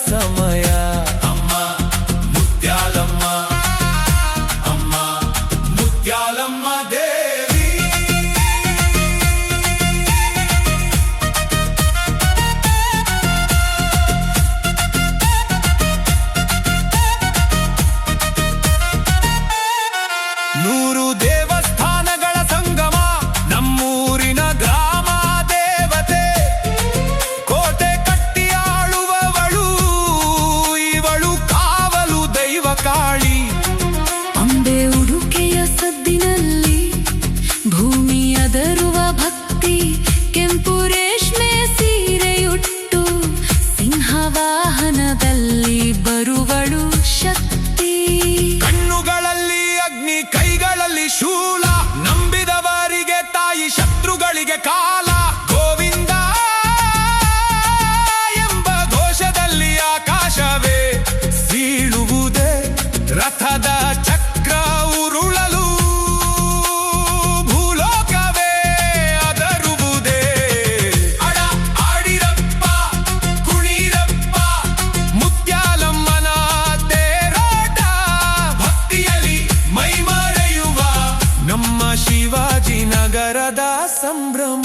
ಸಮಯ. ಅಮ್ಮ ಮುತ್ಯಾಲಮ್ಮ, ಅಮ್ಮ ಮುತ್ಯಾಲಮ್ಮ ದೇವಿ. ನೂರು ದೇವಸ್ಥಾನಗಳ ಸಂಗಮ ನಮ್ಮೂರಿನ ಗ್ರಾಮ ದೇವತೆ. ಕೋಟೆ ಕಟ್ಟಿ ಆಳುವವಳು ಇವಳು, ಕಾವಲು ದೈವ ಕಾಳಿ. ಅಂಬೆ ಉಡುಕೆಯ ಸದ್ದಿನಲ್ಲಿ ಭೂಮಿ ಅದರುವ ಭಕ್ತಿ. ಕೆಂಪು ರೇಷ್ಮೆ ಸೀರೆಯುಟ್ಟು ಸಿಂಹವಾಹನದಲ್ಲಿ ಬರುವಳು ಶಕ್ತಿ. ಕಣ್ಣುಗಳಲ್ಲಿ ಅಗ್ನಿ, ಕೈಗಳಲ್ಲಿ ಶೂಲ. ನಂಬಿದವರಿಗೆ ತಾಯಿ, ಶತ್ರುಗಳಿಗೆ ಕಾಲ. ಗೋವಿಂದ ಎಂಬ ಘೋಷದಲ್ಲಿ ಆಕಾಶವೇ ಸೀಳುವುದೇ. ರಥದ ಚಕ್ರ ಉರುಳಲು ಭೂಲೋಕವೇ ಅದರುವುದೇ. ಅಡ ಆಡಿರಪ್ಪ, ಕುಣಿರಪ್ಪ, ಮುತ್ಯಾಲಮ್ಮನ ತೇರೋಟ. ಭಕ್ತಿಯಲ್ಲಿ ಮೈಮರೆಯುವ ನಮ್ಮ ಶಿವಾಜಿನಗರದ ಸಂಭ್ರಮ.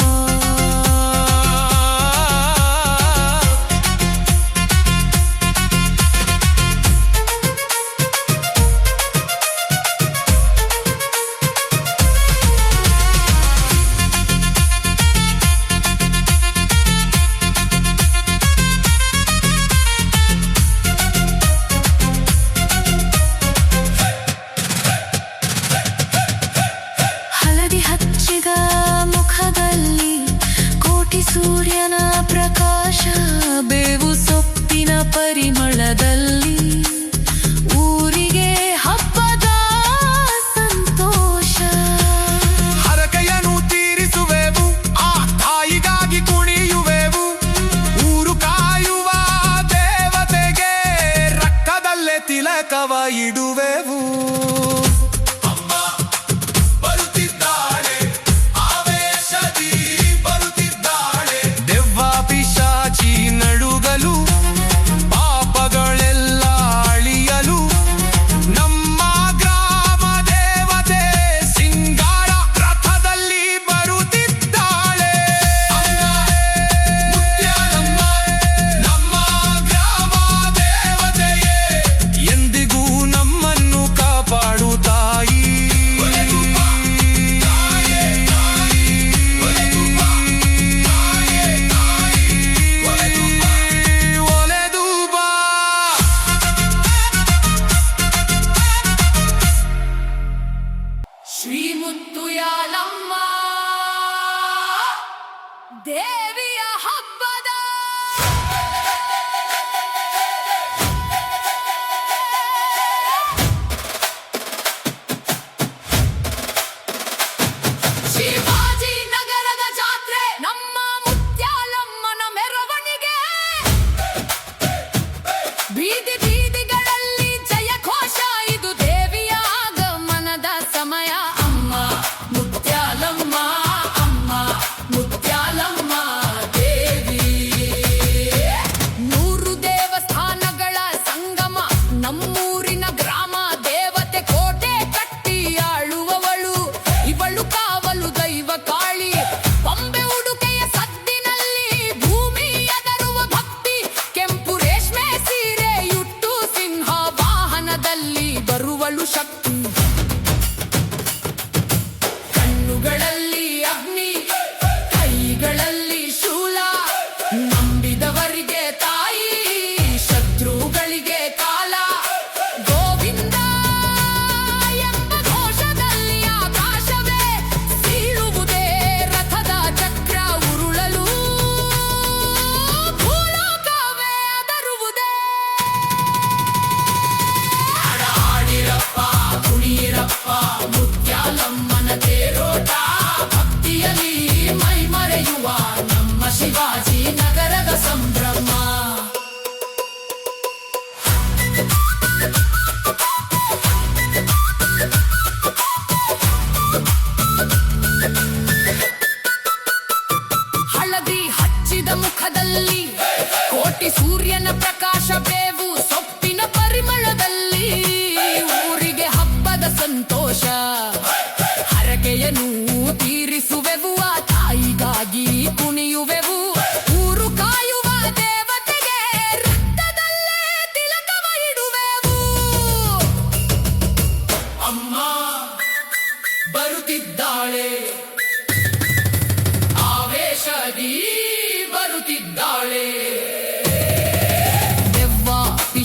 ಹಳದಿ ಹಚ್ಚಿದ ಮುಖದಲ್ಲಿ ಕೋಟಿ ಸೂರ್ಯನ ಪ್ರಕಾಶ. ಬೇವು ಸೊಪ್ಪಿನ ಪರಿಮಳದಲ್ಲಿ ಊರಿಗೆ ಹಬ್ಬದ ಸಂತೋಷ. ಹರಕೆಯನ್ನು ತೀರಿಸುವೆವು, ಆ ತಾಯಿಗಾಗಿ ಕುಣಿಯುವೆವು. ಊರು ಕಾಯುವ ದೇವತೆಗೆ ರಕ್ತದಲ್ಲೇ ತಿಲಕವ ಇಡುವೆವು. ಅಮ್ಮ ಬರುತ್ತಿದ್ದಾಳೆ, ಆವೇಶದಿ ಬರುತ್ತಿದ್ದಾಳೆ. ದೆವ್ವ ಪಿಶಾಚಿ ನಡುಗಲು, ಪಾಪಗಳೆಲ್ಲ ಅಳಿಯಲು. ನಮ್ಮ ಗ್ರಾಮ ದೇವತೆ ಸಿಂಗಾರ ರಥದಲ್ಲಿ ಬರುತ್ತಿದ್ದಾಳೆ. ಮುತ್ಯಾಲಮ್ಮ ನಮ್ಮ ಗ್ರಾಮ ದೇವತೆಯೇ. ಎಂದಿಗೂ ನಮ್ಮನ್ನು ಕಾಪಾಡುತ್ತ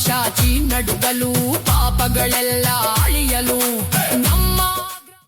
ಪಿಶಾಚಿ ನಡುಗಲು ಪಾಪಗಳೆಲ್ಲ ಅಳಿಯಲು